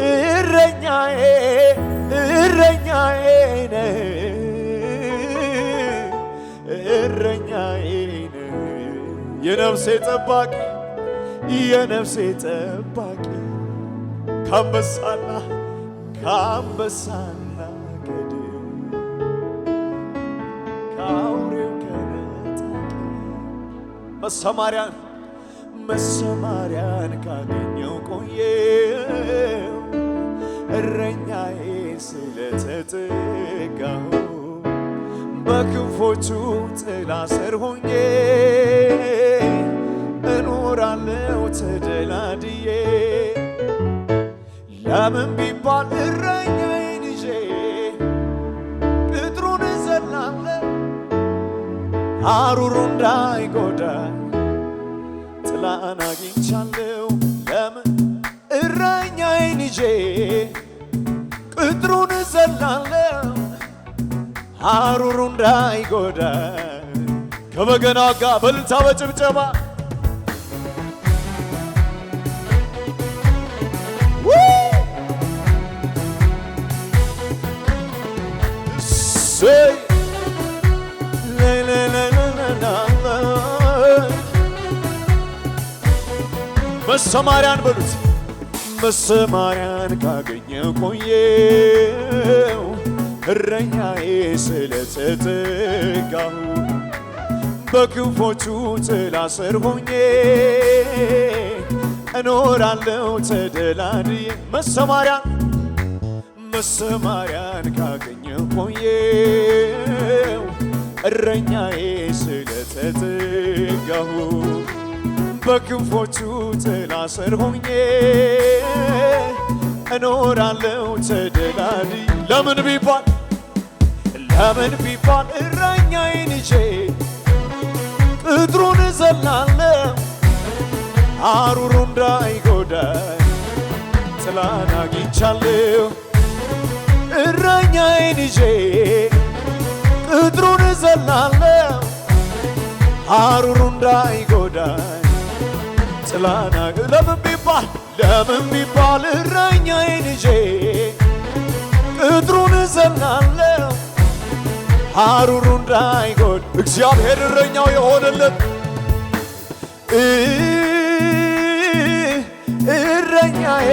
እረኛዬ እረኛዬ ነህ እረኛዬ ነህ የነፍሴ ጠባቂ የነፍሴ ጠባቂ ከአንበሳና ከድብ ከአውሬው ከነጣቂ መሰማሪያን ካገኘው ቆየው እረኛዬ ስለተጠጋሁ በክንፎቹ ጥላ ስር ሆኜ እኖራለሁ ተደላድዬ ለምን ቢባል እረኛዬን ይዤ ቅጥሩን እዘላለሁ ሐሩሩ እንዳይጎዳኝ ጥላን አግኝቻለሁ ለምን እረኛዬን ይዤ ቅጥሩን እዘላለሁ ሐሩሩ እንዳይጎዳኝ ከበገና ጋር በእልልታ በጭብጨባ መሰማሪያን በሉት መሰማሪያን ካገኘው ቆየው እረኛዬ ስለተጠጋሁ በክንፎቹ ጥላ ስር ሆኜ እኖራለሁ ተደላድዬ መሰማሪያን ካገኘው ቆየው እረኛዬ ስለተጠጋሁ በክንፎቹ ጥላ ስር ሆኜ እኖራለሁ ተደላድዬ ለምን ቢባል እረኛዬን ይዤ ቅጥሩን እዘላለሁ ሐሩሩ እንዳይጎዳኝ ጥላን አግኝቻለሁ እረኛዬን ይዤ ቅጥሩን እዘላለሁ ሐሩሩ እንዳይጎዳኝ ጥላን ለምን ቢባል እረኛዬን ይዤ ቅጥሩን እዘላለሁ ሐሩሩ እንዳይጎዳኝ እግዚአብሔር እረኛው የሆነለት እረኛዬ